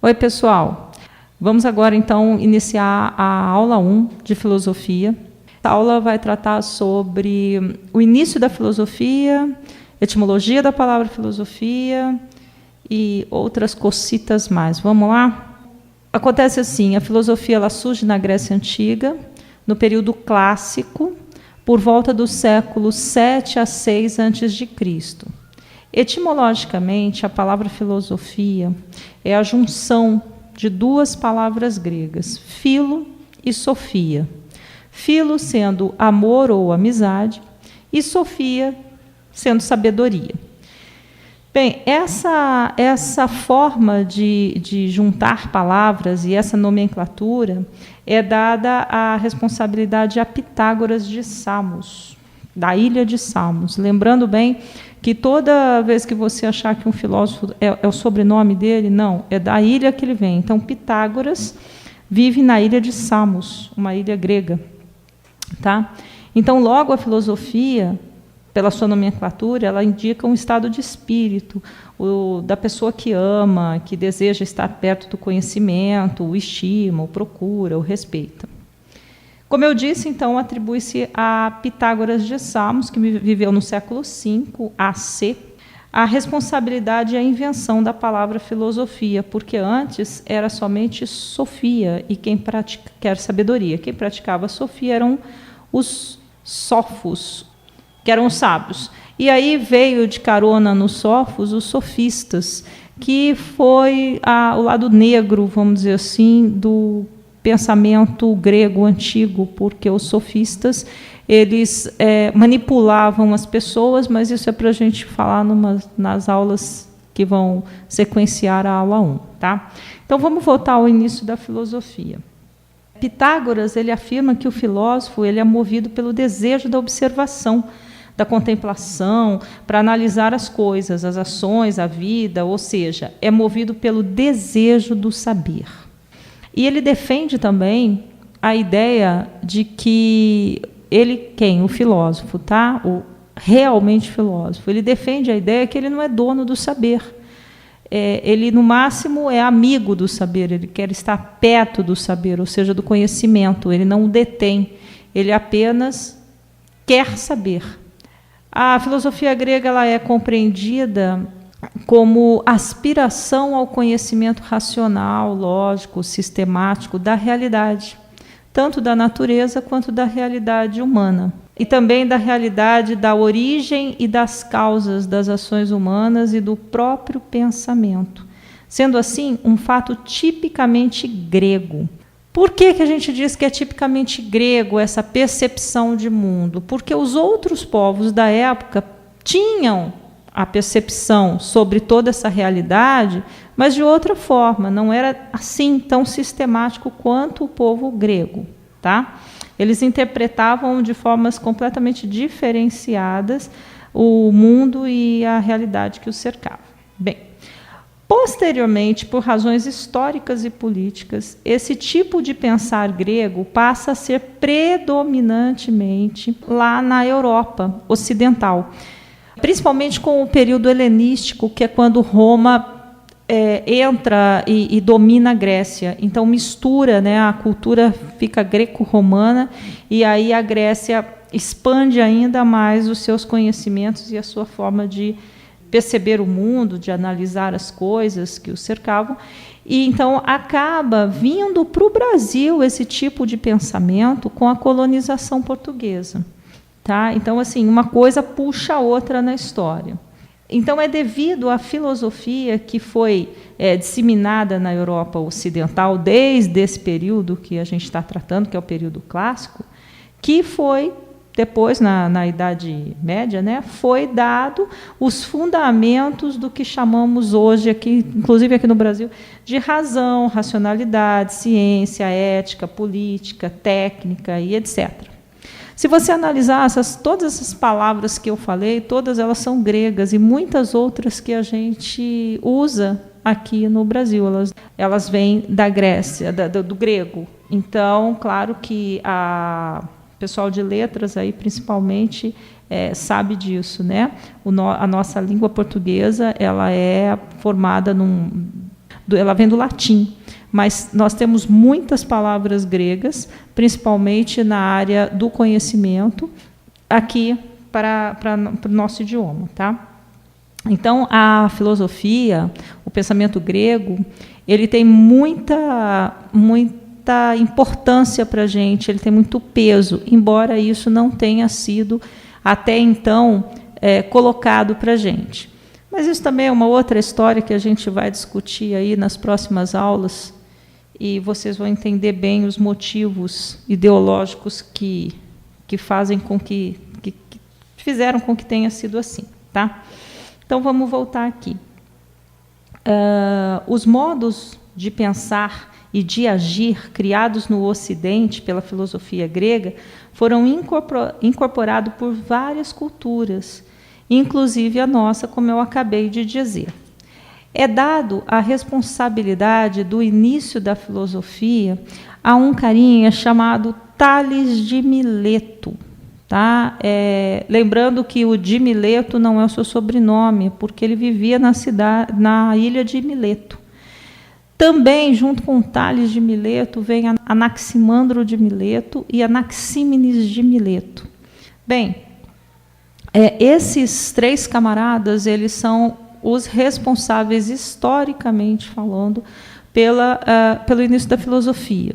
Oi, pessoal. Vamos agora, então, iniciar a aula 1 de filosofia. A aula vai tratar sobre o início da filosofia, etimologia da palavra filosofia e outras cocitas mais. Vamos lá? Acontece assim, a filosofia ela surge na Grécia Antiga, no período clássico, por volta do século 7 a 6 a.C. Etimologicamente, a palavra filosofia é a junção de duas palavras gregas, philo e sofia. Philo sendo amor ou amizade, e sofia sendo sabedoria. Bem, essa forma de juntar palavras e essa nomenclatura é dada à responsabilidade a Pitágoras de Samos, da ilha de Samos. Lembrando bem que toda vez que você achar que um filósofo é o sobrenome dele, não, é da ilha que ele vem. Então, Pitágoras vive na ilha de Samos, uma ilha grega. Tá? Então, logo a filosofia, pela sua nomenclatura, ela indica um estado de espírito, da pessoa que ama, que deseja estar perto do conhecimento, o estima, o procura, o respeita. Como eu disse, então, atribui-se a Pitágoras de Samos, que viveu no século V AC, a responsabilidade e a invenção da palavra filosofia, porque antes era somente sofia, e quem quer sabedoria. Quem praticava sofia eram os sófos, que eram os sábios. E aí veio de carona nos sófos os sofistas, que foi o lado negro, vamos dizer assim, do pensamento grego antigo, porque os sofistas eles manipulavam as pessoas, mas isso é para a gente falar nas aulas que vão sequenciar a aula 1. Tá? Então, vamos voltar ao início da filosofia. Pitágoras ele afirma que o filósofo ele é movido pelo desejo da observação, da contemplação, para analisar as coisas, as ações, a vida, ou seja, é movido pelo desejo do saber. E ele defende também a ideia de que o filósofo, tá? O realmente filósofo, ele defende a ideia que ele não é dono do saber. Ele, no máximo, é amigo do saber, ele quer estar perto do saber, ou seja, do conhecimento, ele não o detém, ele apenas quer saber. A filosofia grega ela é compreendida como aspiração ao conhecimento racional, lógico, sistemático da realidade, tanto da natureza quanto da realidade humana, e também da realidade da origem e das causas das ações humanas e do próprio pensamento, sendo assim um fato tipicamente grego. Por que a gente diz que é tipicamente grego essa percepção de mundo? Porque os outros povos da época tinham a percepção sobre toda essa realidade, mas de outra forma, não era assim tão sistemático quanto o povo grego. Tá? Eles interpretavam de formas completamente diferenciadas o mundo e a realidade que os cercava. Bem, posteriormente, por razões históricas e políticas, esse tipo de pensar grego passa a ser predominantemente lá na Europa ocidental, principalmente com o período helenístico, que é quando Roma entra e domina a Grécia. Então, mistura, né, a cultura fica greco-romana, e aí a Grécia expande ainda mais os seus conhecimentos e a sua forma de perceber o mundo, de analisar as coisas que o cercavam. E então acaba vindo para o Brasil esse tipo de pensamento com a colonização portuguesa. Tá? Então, assim, uma coisa puxa a outra na história. Então, é devido à filosofia que foi disseminada na Europa Ocidental desde esse período que a gente está tratando, que é o período clássico, que foi, depois, na Idade Média, né, foi dado os fundamentos do que chamamos hoje, aqui, inclusive aqui no Brasil, de razão, racionalidade, ciência, ética, política, técnica e etc. Se você analisar todas essas palavras que eu falei, todas elas são gregas e muitas outras que a gente usa aqui no Brasil, elas vêm da Grécia, do grego. Então, claro que o pessoal de letras, aí, principalmente, sabe disso, né? A nossa língua portuguesa ela é formada ela vem do latim, mas nós temos muitas palavras gregas, principalmente na área do conhecimento, aqui para o nosso idioma, tá? Então, a filosofia, o pensamento grego, ele tem muita importância para a gente, ele tem muito peso, embora isso não tenha sido, até então, colocado para a gente. Mas isso também é uma outra história que a gente vai discutir aí nas próximas aulas, e vocês vão entender bem os motivos ideológicos que fazem com que fizeram com que tenha sido assim, tá? Então, vamos voltar aqui. Os modos de pensar e de agir criados no Ocidente pela filosofia grega foram incorporados por várias culturas, inclusive a nossa, como eu acabei de dizer. É dado a responsabilidade do início da filosofia a um carinha chamado Tales de Mileto. Tá? Lembrando que o de Mileto não é o seu sobrenome, porque ele vivia na ilha de Mileto. Também, junto com Tales de Mileto, vem Anaximandro de Mileto e Anaxímenes de Mileto. Bem, esses três camaradas, eles são os responsáveis, historicamente falando, pelo início da filosofia.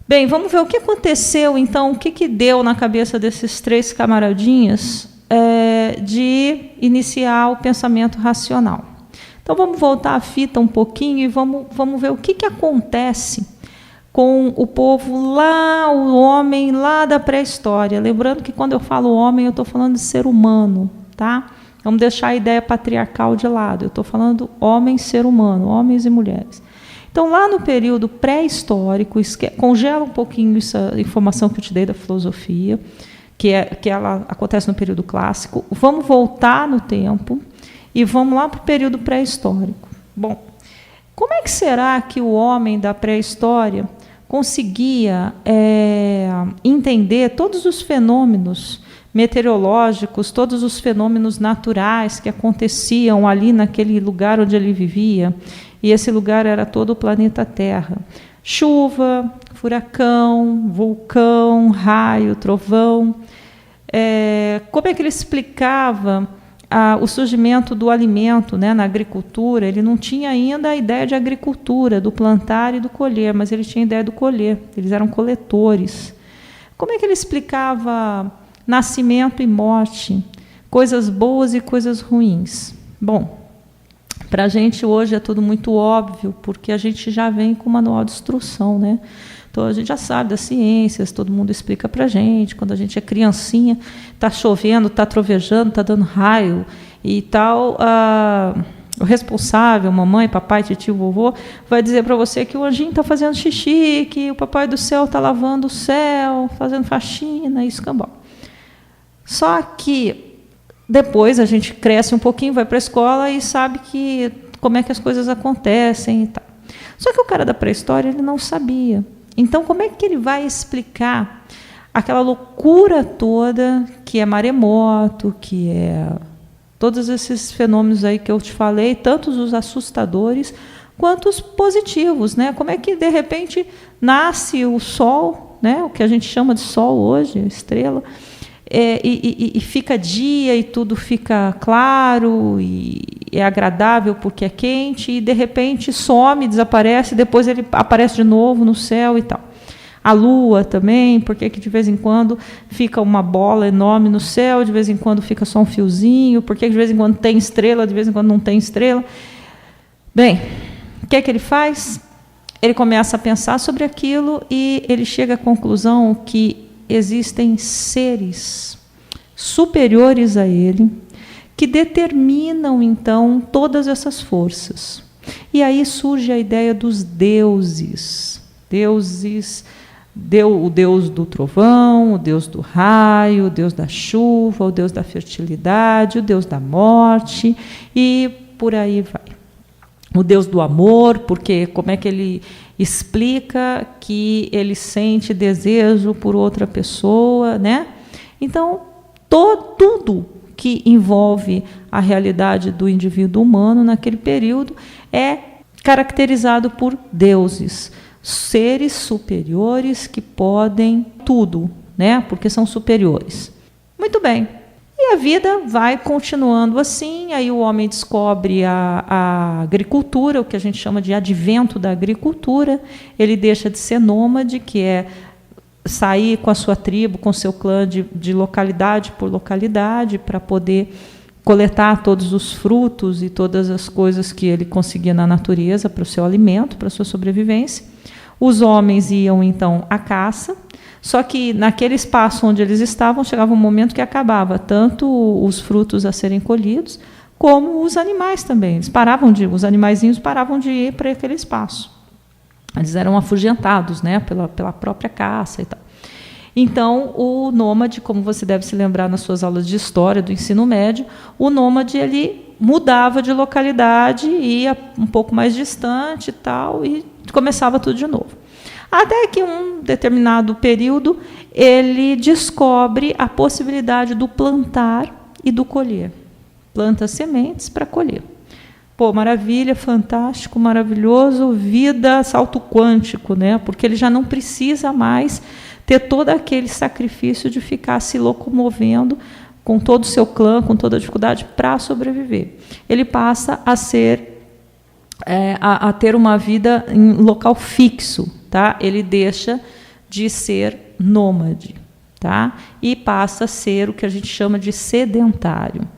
Bem, vamos ver o que aconteceu, então, o que deu na cabeça desses três camaradinhas de iniciar o pensamento racional. Então, vamos voltar a fita um pouquinho e vamos ver o que acontece com o povo lá, o homem lá da pré-história. Lembrando que quando eu falo homem, eu estou falando de ser humano, tá? Vamos deixar a ideia patriarcal de lado. Eu estou falando homem, ser humano, homens e mulheres. Então, lá no período pré-histórico, congela um pouquinho essa informação que eu te dei da filosofia, que ela acontece no período clássico. Vamos voltar no tempo e vamos lá para o período pré-histórico. Bom, como é que será que o homem da pré-história conseguia entender todos os fenômenos meteorológicos, todos os fenômenos naturais que aconteciam ali naquele lugar onde ele vivia? E esse lugar era todo o planeta Terra. Chuva, furacão, vulcão, raio, trovão. Como é que ele explicava o surgimento do alimento, né, na agricultura? Ele não tinha ainda a ideia de agricultura, do plantar e do colher, mas ele tinha a ideia do colher. Eles eram coletores. Como é que ele explicava nascimento e morte, coisas boas e coisas ruins? Bom, para a gente hoje é tudo muito óbvio, porque a gente já vem com o manual de instrução, né? Então, a gente já sabe das ciências, todo mundo explica para a gente. Quando a gente é criancinha, está chovendo, está trovejando, está dando raio e tal, o responsável, mamãe, papai, tio, vovô, vai dizer para você que o anjinho está fazendo xixi, que o papai do céu está lavando o céu, fazendo faxina, isso, cambal. Só que depois a gente cresce um pouquinho, vai para a escola e sabe como é que as coisas acontecem e tal. Só que o cara da pré-história, ele não sabia. Então, como é que ele vai explicar aquela loucura toda que é maremoto, que é todos esses fenômenos aí que eu te falei, tanto os assustadores quanto os positivos, né? Como é que, de repente, nasce o sol, né? O que a gente chama de sol hoje, estrela, e fica dia e tudo fica claro e é agradável porque é quente e de repente some, desaparece, depois ele aparece de novo no céu e tal. A lua também, porque que de vez em quando fica uma bola enorme no céu, de vez em quando fica só um fiozinho, porque de vez em quando tem estrela, de vez em quando não tem estrela. Bem, o que é que ele faz? Ele começa a pensar sobre aquilo e ele chega à conclusão que existem seres superiores a ele que determinam, então, todas essas forças. E aí surge a ideia dos deuses. O deus do trovão, o deus do raio, o deus da chuva, o deus da fertilidade, o deus da morte, e por aí vai. O deus do amor, porque como é que ele explica que ele sente desejo por outra pessoa, né? Então, tudo que envolve a realidade do indivíduo humano naquele período é caracterizado por deuses, seres superiores que podem tudo, né? Porque são superiores. Muito bem. E a vida vai continuando assim, aí o homem descobre a agricultura, o que a gente chama de advento da agricultura, ele deixa de ser nômade, que é sair com a sua tribo, com o seu clã de localidade por localidade, para poder coletar todos os frutos e todas as coisas que ele conseguia na natureza para o seu alimento, para a sua sobrevivência. Os homens iam, então, à caça, só que naquele espaço onde eles estavam, chegava um momento que acabava tanto os frutos a serem colhidos, como os animais também. Os animaizinhos paravam de ir para aquele espaço. Eles eram afugentados, né, pela própria caça e tal. Então, o nômade, como você deve se lembrar nas suas aulas de história do ensino médio, o nômade ele mudava de localidade, ia um pouco mais distante e tal, e começava tudo de novo. Até que um determinado período ele descobre a possibilidade do plantar e do colher. Planta sementes para colher. Pô, maravilha, fantástico, maravilhoso, vida, salto quântico, né? Porque ele já não precisa mais ter todo aquele sacrifício de ficar se locomovendo com todo o seu clã, com toda a dificuldade para sobreviver. Ele passa a ter uma vida em local fixo, tá? Ele deixa de ser nômade, tá? E passa a ser o que a gente chama de sedentário.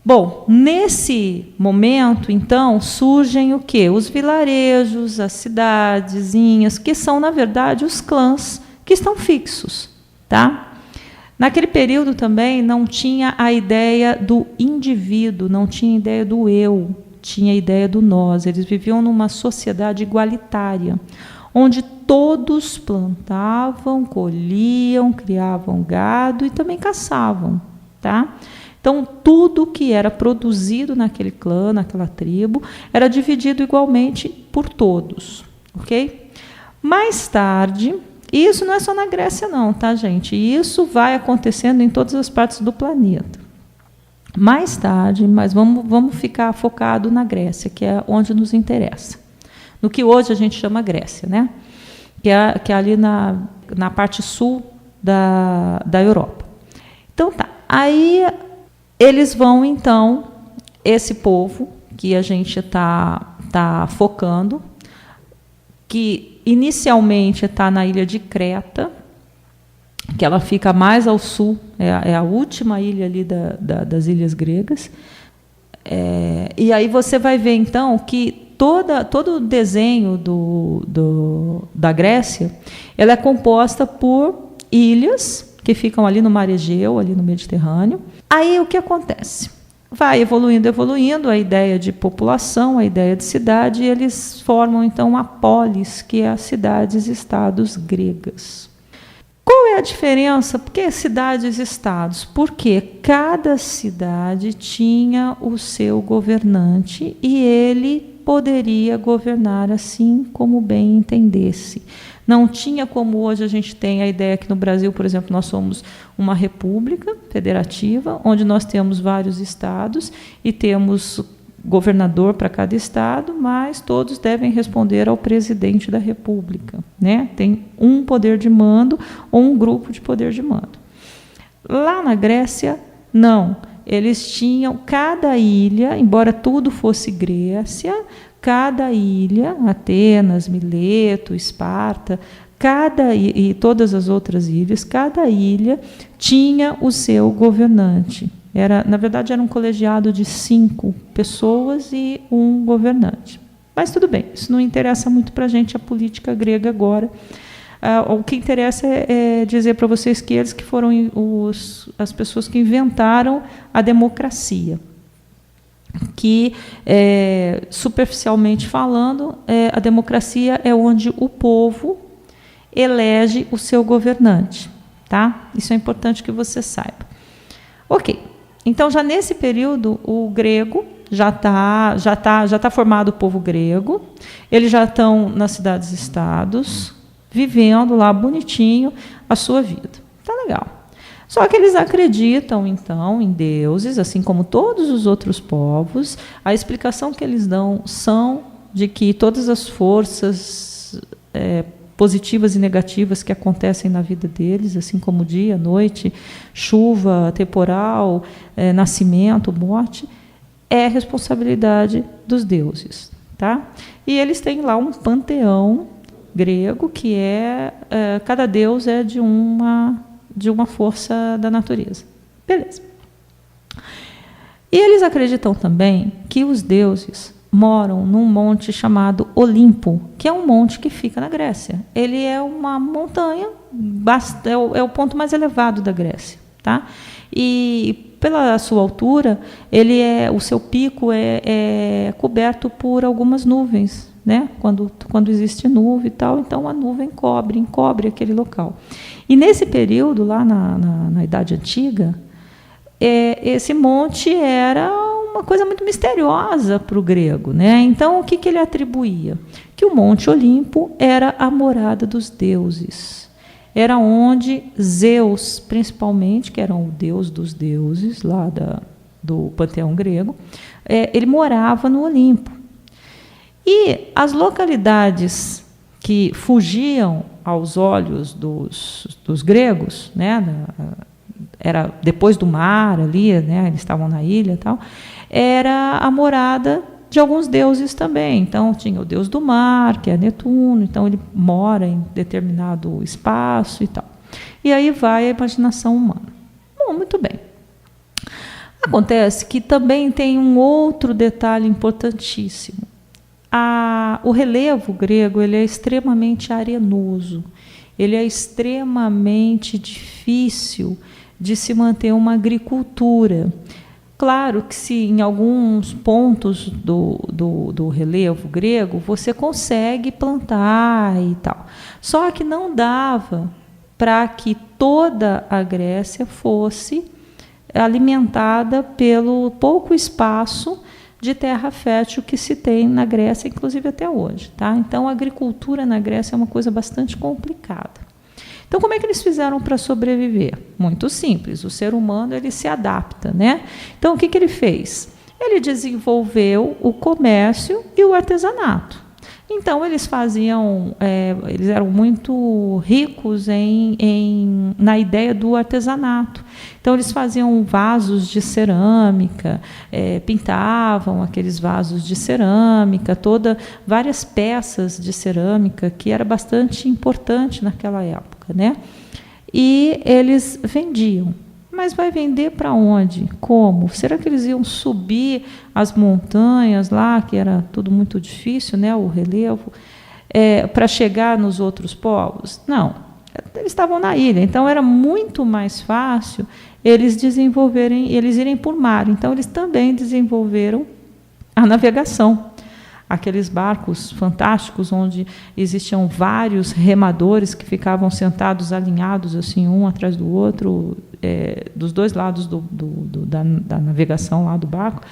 Bom, nesse momento, então, surgem o quê? Os vilarejos, as cidadezinhas, que são, na verdade, os clãs que estão fixos, tá? Naquele período também não tinha a ideia do indivíduo, não tinha a ideia do eu, tinha a ideia do nós. Eles viviam numa sociedade igualitária, onde todos plantavam, colhiam, criavam gado e também caçavam, tá? Então, tudo que era produzido naquele clã, naquela tribo, era dividido igualmente por todos, ok? Mais tarde, e isso não é só na Grécia não, tá, gente? Isso vai acontecendo em todas as partes do planeta. Mais tarde, mas vamos ficar focado na Grécia, que é onde nos interessa. No que hoje a gente chama Grécia, né? Que é ali na parte sul da Europa. Então tá, aí eles vão, então, esse povo que a gente tá focando, que inicialmente está na ilha de Creta, que ela fica mais ao sul, é a última ilha ali das ilhas gregas. E aí você vai ver, então, que todo o desenho da Grécia ela é composta por ilhas que ficam ali no Mar Egeu, ali no Mediterrâneo. Aí o que acontece? Vai evoluindo a ideia de população, a ideia de cidade, e eles formam, então, a polis, que é as cidades-estados gregas. Qual é a diferença? Por que cidades-estados? Porque cada cidade tinha o seu governante e ele poderia governar assim como bem entendesse. Não tinha como hoje a gente tem a ideia que no Brasil, por exemplo, nós somos uma república federativa, onde nós temos vários estados e temos governador para cada estado, mas todos devem responder ao presidente da república, né? Tem um poder de mando ou um grupo de poder de mando. Lá na Grécia, não. Eles tinham cada ilha, embora tudo fosse Grécia, cada ilha, Atenas, Mileto, Esparta, e todas as outras ilhas, cada ilha tinha o seu governante. Na verdade, era um colegiado de 5 pessoas e um governante. Mas tudo bem, isso não interessa muito para a gente, a política grega agora. O que interessa é dizer para vocês que eles que foram as pessoas que inventaram a democracia. Que, superficialmente falando, a democracia é onde o povo elege o seu governante. Tá? Isso é importante que você saiba. Ok. Então, já nesse período, o grego já tá formado o povo grego, eles já estão nas cidades-estados, vivendo lá bonitinho a sua vida. Tá legal. Só que eles acreditam, então, em deuses, assim como todos os outros povos. A explicação que eles dão são de que todas as forças positivas e negativas que acontecem na vida deles, assim como dia, noite, chuva, temporal, nascimento, morte, é responsabilidade dos deuses, tá? E eles têm lá um panteão grego que cada deus é de uma força da natureza. Beleza. E eles acreditam também que os deuses moram num monte chamado Olimpo, que é um monte que fica na Grécia. Ele é uma montanha, é o ponto mais elevado da Grécia, tá? E pela sua altura, o seu pico é coberto por algumas nuvens, né? Quando existe nuvem e tal, então a nuvem encobre aquele local. E nesse período, lá na Idade Antiga, esse monte era uma coisa muito misteriosa para o grego, né? Então, o que ele atribuía? Que o Monte Olimpo era a morada dos deuses. Era onde Zeus, principalmente, que era o deus dos deuses, lá do panteão grego, ele morava no Olimpo. E as localidades que fugiam aos olhos dos gregos, né? Era depois do mar ali, né? Eles estavam na ilha e tal, era a morada de alguns deuses também. Então tinha o deus do mar, que é Netuno, então ele mora em determinado espaço e tal. E aí vai a imaginação humana. Bom, muito bem. Acontece que também tem um outro detalhe importantíssimo. O relevo grego ele é extremamente arenoso, ele é extremamente difícil de se manter uma agricultura. Claro que se em alguns pontos do relevo grego você consegue plantar e tal, só que não dava para que toda a Grécia fosse alimentada pelo pouco espaço de terra fértil que se tem na Grécia, inclusive até hoje, tá? Então a agricultura na Grécia é uma coisa bastante complicada. Então, como é que eles fizeram para sobreviver? Muito simples, o ser humano ele se adapta, né? Então, o que ele fez? Ele desenvolveu o comércio e o artesanato. Então, eles eram muito ricos na ideia do artesanato. Então, eles faziam vasos de cerâmica, pintavam aqueles vasos de cerâmica, várias peças de cerâmica, que era bastante importante naquela época, né? E eles vendiam. Mas vai vender para onde? Como? Será que eles iam subir as montanhas lá, que era tudo muito difícil, né, o relevo, para chegar nos outros povos? Não, eles estavam na ilha, então era muito mais fácil eles irem por mar. Então, eles também desenvolveram a navegação. Aqueles barcos fantásticos onde existiam vários remadores que ficavam sentados alinhados assim um atrás do outro, dos dois lados da navegação lá do barco,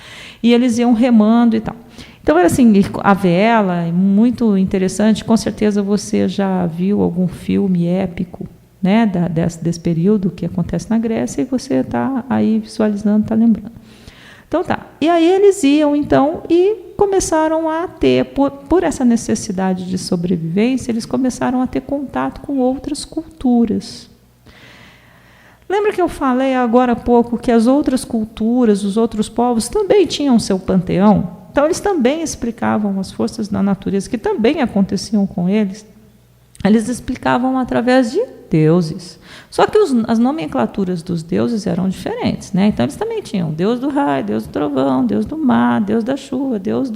e eles iam remando e tal. Então era assim, a vela, muito interessante. Com certeza você já viu algum filme épico, né, desse período que acontece na Grécia, e você está aí visualizando, está lembrando. Então tá. E aí eles iam então e começaram a ter, por essa necessidade de sobrevivência, eles começaram a ter contato com outras culturas. Lembra que eu falei agora há pouco que as outras culturas, os outros povos também tinham seu panteão? Então eles também explicavam as forças da natureza que também aconteciam com eles. Eles explicavam através de deuses. Só que as nomenclaturas dos deuses eram diferentes, né? Então eles também tinham Deus do raio, Deus do trovão, Deus do mar, Deus da chuva, Deus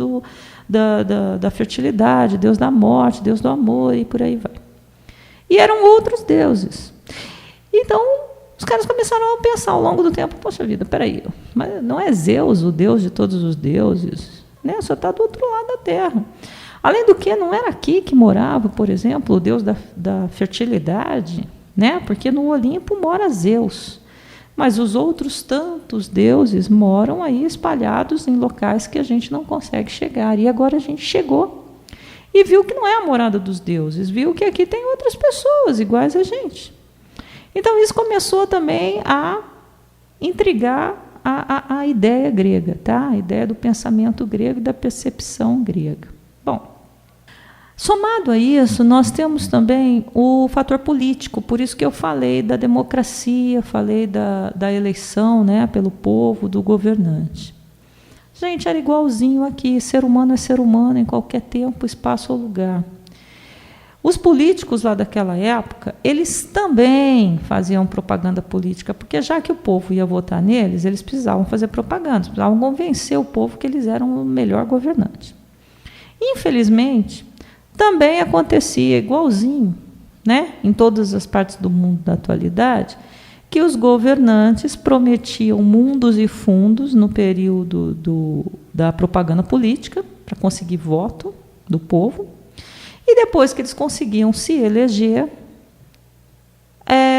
da fertilidade, Deus da morte, Deus do amor, e por aí vai. E eram outros deuses. Então os caras começaram a pensar ao longo do tempo: poxa vida, peraí, mas não é Zeus o Deus de todos os deuses, né? Só está do outro lado da terra. Além do que, não era aqui que morava, por exemplo, o Deus da fertilidade, né? Porque no Olimpo mora Zeus, mas os outros tantos deuses moram aí espalhados em locais que a gente não consegue chegar. E agora a gente chegou e viu que não é a morada dos deuses, viu que aqui tem outras pessoas iguais a gente. Então isso começou também a intrigar a ideia grega, tá? A ideia do pensamento grego e da percepção grega. Bom, somado a isso, nós temos também o fator político, por isso que eu falei da democracia, falei da eleição, né, pelo povo, do governante. Gente, era igualzinho aqui, ser humano é ser humano em qualquer tempo, espaço ou lugar. Os políticos lá daquela época, eles também faziam propaganda política, porque já que o povo ia votar neles, eles precisavam fazer propaganda, precisavam convencer o povo que eles eram o melhor governante. Infelizmente, também acontecia igualzinho, né, em todas as partes do mundo da atualidade, que os governantes prometiam mundos e fundos no período da propaganda política, para conseguir voto do povo, e depois que eles conseguiam se eleger,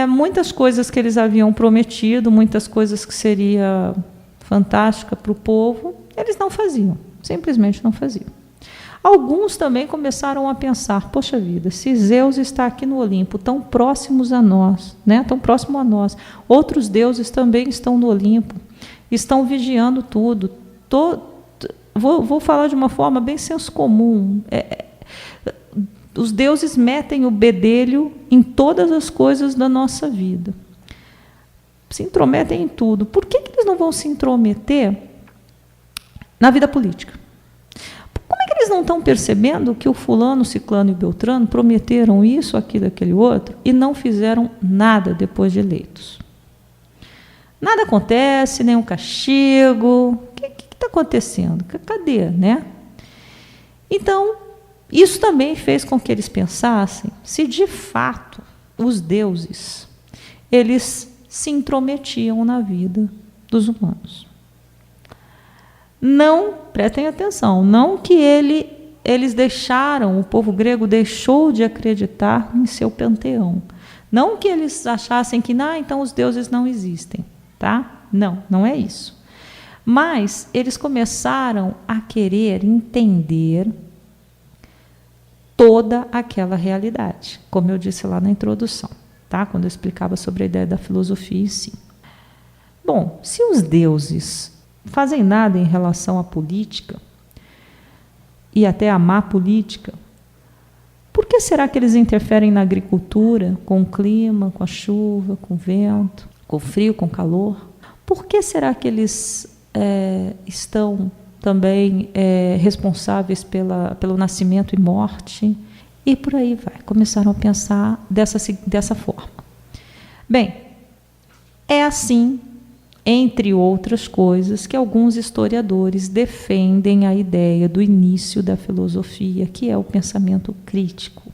muitas coisas que eles haviam prometido, muitas coisas que seria fantástica para o povo, eles não faziam, simplesmente não faziam. Alguns também começaram a pensar, poxa vida, se Zeus está aqui no Olimpo, tão próximos a nós, né, tão próximo a nós, outros deuses também estão no Olimpo, estão vigiando tudo. Vou falar de uma forma bem senso comum. Os deuses metem o bedelho em todas as coisas da nossa vida. Se intrometem em tudo. Por que eles não vão se intrometer na vida política? Como é que eles não estão percebendo que o fulano, o ciclano e o beltrano prometeram isso, aquilo, aquele outro e não fizeram nada depois de eleitos? Nada acontece, nenhum castigo. O que está acontecendo? Cadê, né? Então, isso também fez com que eles pensassem se de fato os deuses eles se intrometiam na vida dos humanos. Não, prestem atenção, não que eles deixaram, o povo grego deixou de acreditar em seu panteão. Não que eles achassem que, então os deuses não existem, tá? Não é isso. Mas eles começaram a querer entender toda aquela realidade, como eu disse lá na introdução, tá? Quando eu explicava sobre a ideia da filosofia em si. Bom, se os deuses fazem nada em relação à política e até à má política, por que será que eles interferem na agricultura, com o clima, com a chuva, com o vento, com o frio, com o calor? Por que será que eles estão também responsáveis pelo nascimento e morte? E por aí vai. Começaram a pensar dessa forma. Bem, é assim, entre outras coisas, que alguns historiadores defendem a ideia do início da filosofia, que é o pensamento crítico,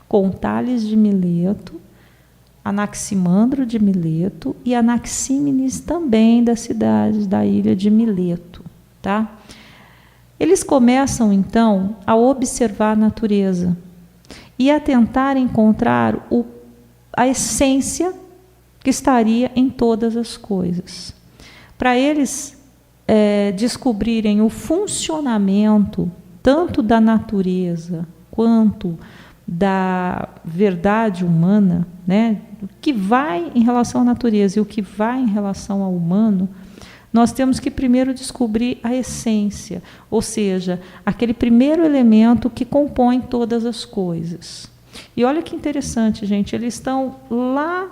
com Tales de Mileto, Anaximandro de Mileto e Anaxímenes também da ilha de Mileto, tá? Eles começam então a observar a natureza e a tentar encontrar a essência que estaria em todas as coisas. Para eles descobrirem o funcionamento tanto da natureza quanto da verdade humana, né, o que vai em relação à natureza e o que vai em relação ao humano, nós temos que primeiro descobrir a essência, ou seja, aquele primeiro elemento que compõe todas as coisas. E olha que interessante, gente, eles estão lá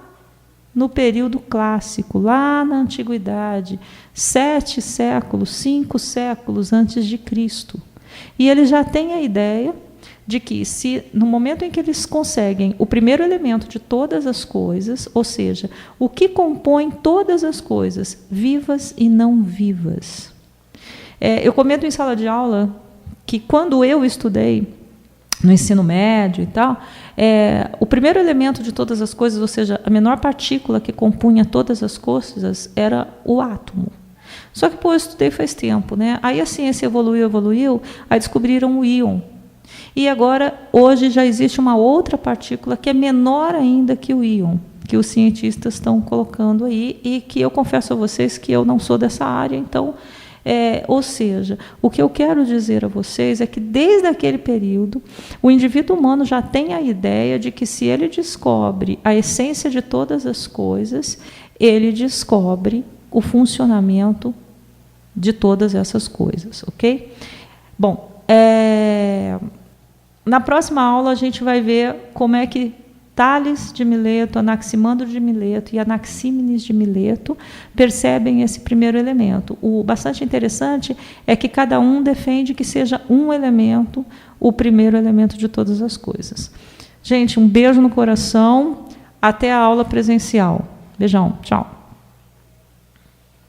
no período clássico, lá na antiguidade, 7 séculos, 5 séculos antes de Cristo. E eles já têm a ideia de que, se no momento em que eles conseguem o primeiro elemento de todas as coisas, ou seja, o que compõe todas as coisas, vivas e não vivas. Eu comento em sala de aula que, quando eu estudei no ensino médio e tal, o primeiro elemento de todas as coisas, ou seja, a menor partícula que compunha todas as coisas, era o átomo. Só que, eu estudei faz tempo, né? Aí a ciência evoluiu, aí descobriram o íon. E agora, hoje, já existe uma outra partícula que é menor ainda que o íon, que os cientistas estão colocando aí, e que eu confesso a vocês que eu não sou dessa área, então, ou seja, o que eu quero dizer a vocês é que, desde aquele período, o indivíduo humano já tem a ideia de que, se ele descobre a essência de todas as coisas, ele descobre o funcionamento de todas essas coisas, ok? Bom, Na próxima aula, a gente vai ver como é que Tales de Mileto, Anaximandro de Mileto e Anaxímenes de Mileto percebem esse primeiro elemento. O bastante interessante é que cada um defende que seja um elemento, o primeiro elemento de todas as coisas. Gente, um beijo no coração, até a aula presencial. Beijão, tchau.